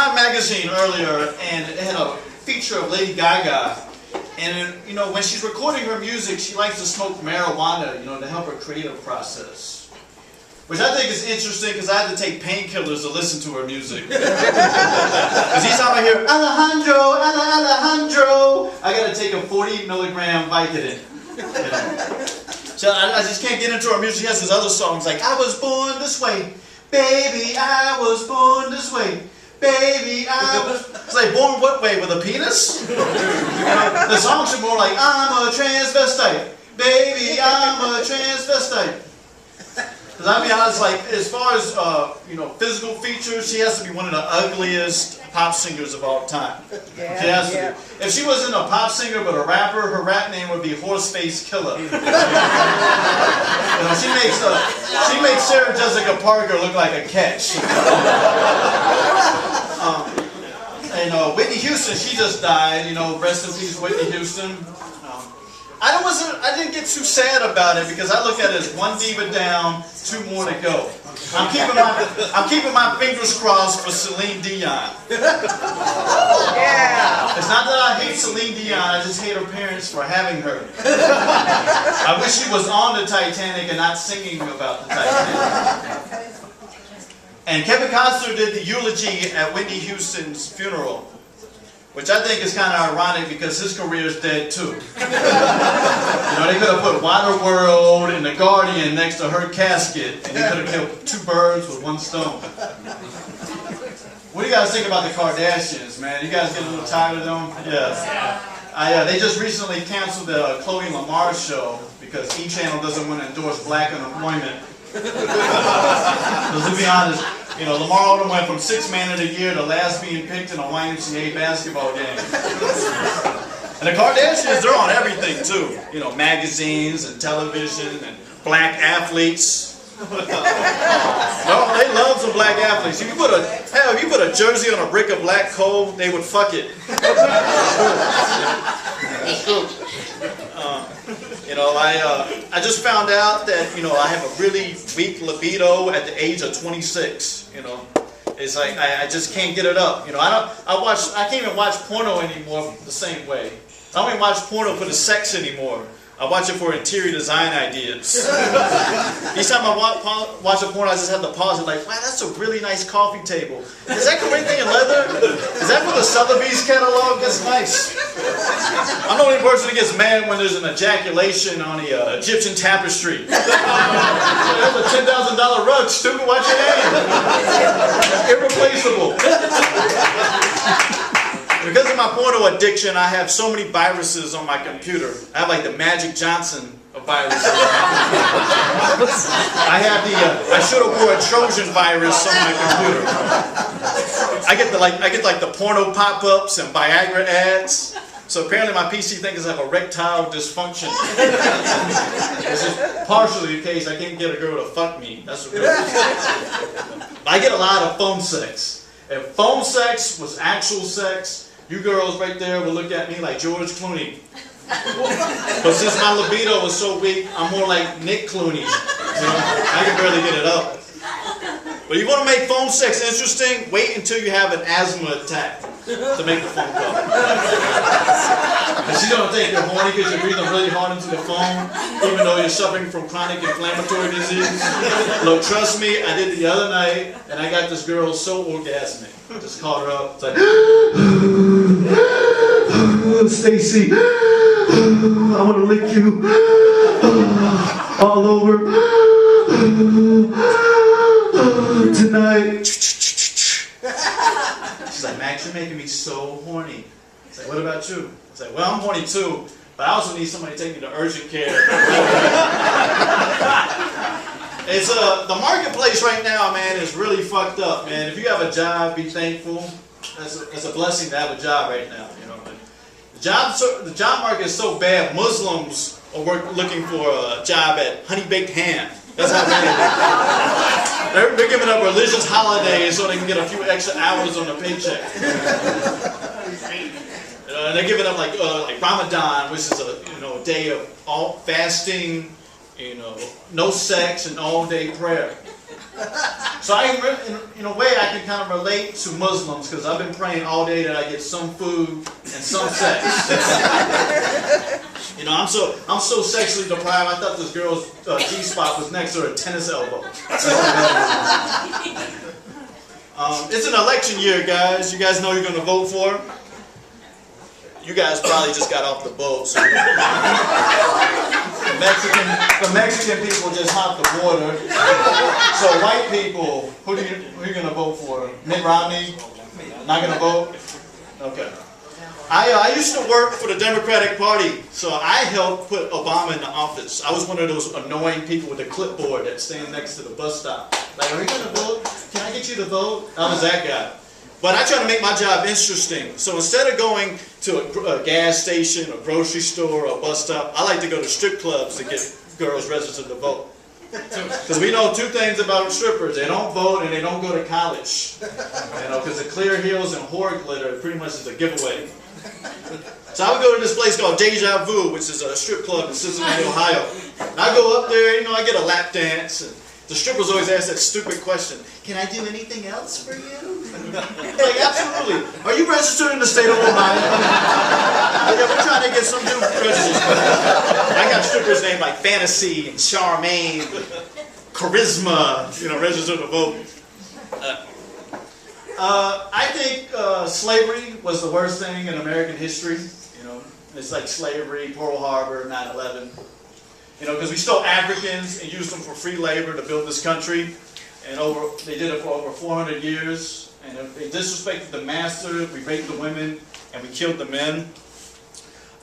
Time magazine earlier, and it had a feature of Lady Gaga. And you know, when she's recording her music, she likes to smoke marijuana, you know, to help her creative process. Which I think is interesting because I had to take painkillers to listen to her music. Because each time I hear Alejandro, Alejandro, I got to take a 40 milligram Vicodin. You know? So I just can't get into her music. She has these other songs like I was born this way, baby, I was born this way, baby, I was... It's like, born what way, with a penis? You know, the songs are more like, I'm a transvestite, baby, I'm a transvestite. Because I'll be honest, like, as far as, you know, physical features, she has to be one of the ugliest pop singers of all time. Yeah, she has to be. If she wasn't a pop singer but a rapper, her rap name would be Horseface Killer. You know, she makes Sarah Jessica Parker look like a catch. And Whitney Houston, she just died. You know, rest in peace, Whitney Houston. I didn't get too sad about it because I look at it as one diva down, two more to go. I'm keeping my fingers crossed for Celine Dion. Yeah. It's not that I hate Celine Dion, I just hate her parents for having her. I wish she was on the Titanic and not singing about the Titanic. And Kevin Costner did the eulogy at Whitney Houston's funeral, which I think is kind of ironic because his career is dead too. You know, they could have put Waterworld and The Guardian next to her casket, and they could have killed two birds with one stone. What do you guys think about the Kardashians, man? You guys get a little tired of them? Yes. They just recently canceled the Chloe Lamar show because E! Channel doesn't want to endorse black unemployment. Because to be honest, you know, Lamar Odom went from 6th man of the year to last being picked in a YMCA basketball game. And the Kardashians, they're on everything too. You know, magazines and television and black athletes. No, they love some black athletes. If you put a jersey on a brick of black coal, they would fuck it. It's true. You know, I just found out that, you know, I have a really weak libido at the age of 26. You know, it's like I just can't get it up. You know, I can't even watch porno anymore the same way. I don't even watch porno for the sex anymore. I watch it for interior design ideas. Each time I watch a porn, I just have to pause it like, wow, that's a really nice coffee table. Is that Corinthian leather? Is that for the Sotheby's catalog? That's nice. I'm the only person that gets mad when there's an ejaculation on the Egyptian tapestry. That's a $10,000 rug, stupid, watch your name. It's irreplaceable. Because of my porno addiction, I have so many viruses on my computer. I have like the Magic Johnson of viruses. I should have wore a Trojan virus on my computer. I get like the porno pop-ups and Viagra ads. So apparently my PC thinks I have erectile dysfunction. This is partially the case. I can't get a girl to fuck me. That's what it is. I get a lot of phone sex. If phone sex was actual sex, you girls right there will look at me like George Clooney. But since my libido was so weak, I'm more like Nick Clooney. You know, I can barely get it up. But you want to make phone sex interesting? Wait until you have an asthma attack to make the phone call. And she's going to think you're horny because you're breathing really hard into the phone, even though you're suffering from chronic inflammatory disease. Look, trust me, I did the other night, and I got this girl so orgasmic. Just called her up. It's like, Stacy, I want to lick you all over tonight. She's like, Max, you're making me so horny. It's like, what about you? It's like, well, I'm horny too, but I also need somebody to take me to urgent care. It's the marketplace right now, man, is really fucked up, man. If you have a job, be thankful. That's a blessing to have a job right now, you know. The job market is so bad. Muslims are looking for a job at Honey Baked Ham. That's how bad it is. They're giving up religious holidays so they can get a few extra hours on the paycheck. And they're giving up like Ramadan, which is a day of all fasting, no sex and all day prayer. So in a way, I can kind of relate to Muslims because I've been praying all day that I get some food and some sex. You know, I'm so sexually deprived. I thought this girl's G-spot was next to her tennis elbow. It's an election year, guys. You guys know who you're going to vote for? You guys probably just got off the boat. So the Mexican people just hopped the border. So white people, who are you going to vote for? Mitt Romney? Not going to vote? Okay. I used to work for the Democratic Party, so I helped put Obama in the office. I was one of those annoying people with a clipboard that stand next to the bus stop. Like, are you going to vote? Can I get you to vote? I was that guy. But I try to make my job interesting. So instead of going to a gas station, a grocery store, or a bus stop, I like to go to strip clubs to get girls registered to vote. Because we know two things about strippers. They don't vote and they don't go to college. You know, because the clear heels and whore glitter pretty much is a giveaway. So I would go to this place called Deja Vu, which is a strip club in Cincinnati, Ohio. And I go up there, you know, I get a lap dance. And the strippers always ask that stupid question, can I do anything else for you? Like, absolutely. Are you registered in the state of Ohio? Yeah, we're trying to get some new registered. I got strippers named like Fantasy and Charmaine, Charisma, you know, registered to vote. I think slavery was the worst thing in American history. You know, it's like slavery, Pearl Harbor, 9/11. You know, because we stole Africans and used them for free labor to build this country, and they did it for over 400 years. And they disrespected the master, we raped the women, and we killed the men.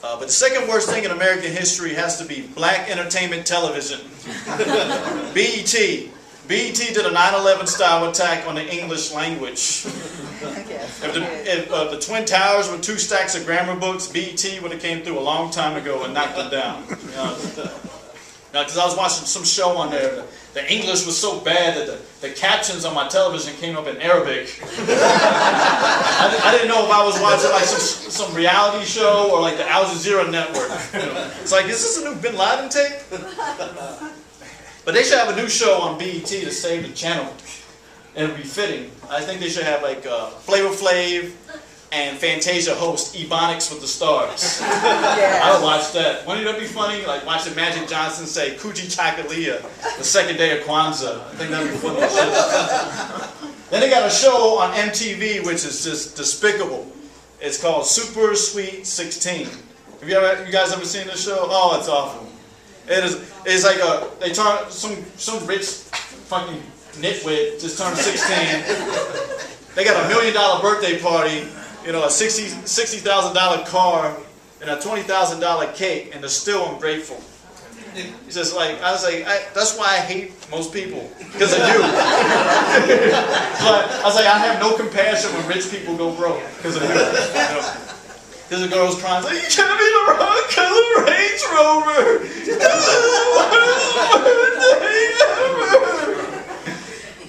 But the second worst thing in American history has to be black entertainment television. BET. BET did a 9/11 style attack on the English language. If the Twin Towers were 2 stacks of grammar books, BET would have came through a long time ago and knocked them down. Because I was watching some show on there, the English was so bad that the captions on my television came up in Arabic. I didn't know if I was watching like some reality show or like the Al Jazeera network. It's like, is this a new Bin Laden tape? But they should have a new show on BET to save the channel. And it'd be fitting. I think they should have like Flavor Flav and Fantasia host Ebonics with the Stars. I would watch that. Wouldn't that be funny? Like watching Magic Johnson say Kuji Chakalia the second day of Kwanzaa. I think that'd be funny. Then they got a show on MTV which is just despicable. It's called Super Sweet 16. Have you guys ever seen this show? Oh, it's awful. It's like they turn some rich fucking nitwit just turned 16. They got $1 million birthday party, you know, a $60,000 car and a $20,000 cake, and they're still ungrateful. It's just like, I was like, that's why I hate most people, because of you. But I was like, I have no compassion when rich people go broke because of you. Because the girl's crying, like, you can't be the wrong color Range Rover.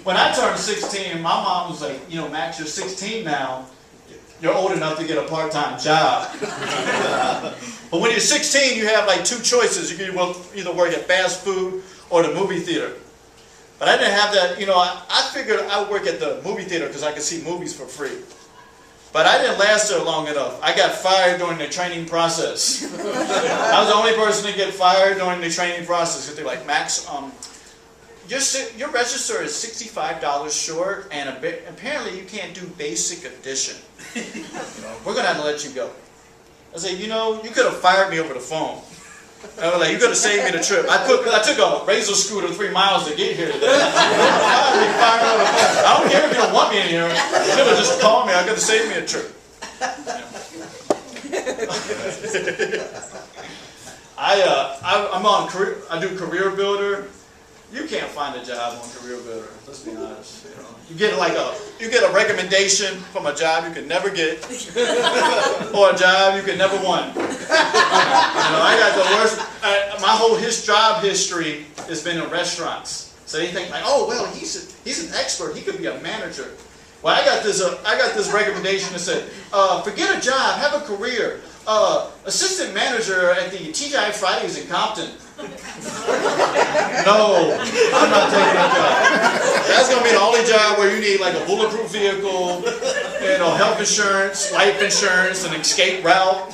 When I turned 16, my mom was like, you know, Max, you're 16 now. You're old enough to get a part-time job. But when you're 16, you have like 2 choices. You can either work at fast food or the movie theater. But I didn't have that, you know, I figured I would work at the movie theater because I could see movies for free. But I didn't last there long enough. I got fired during the training process. I was the only person to get fired during the training process. They're like, Max, your register is $65 short, and apparently you can't do basic addition. You know, we're going to have to let you go. I said, you know, you could have fired me over the phone. I was like, you could have saved me the trip. I took a razor scooter 3 miles to get here today. I don't care if you don't want me in here. You could have just called me. I could have saved me a trip. I do Career Builder. You can't find a job on Career Builder. Let's be honest. You know, you get a recommendation from a job you could never get, or a job you could never want. You know, I got the worst. My whole job history has been in restaurants. So they think like, oh well, he's an expert. He could be a manager. Well, I got this recommendation that said, forget a job, have a career. Assistant manager at the TGI Fridays in Compton. No, I'm not taking that job. That's going to be the only job where you need like a bulletproof vehicle, health insurance, life insurance, an escape route.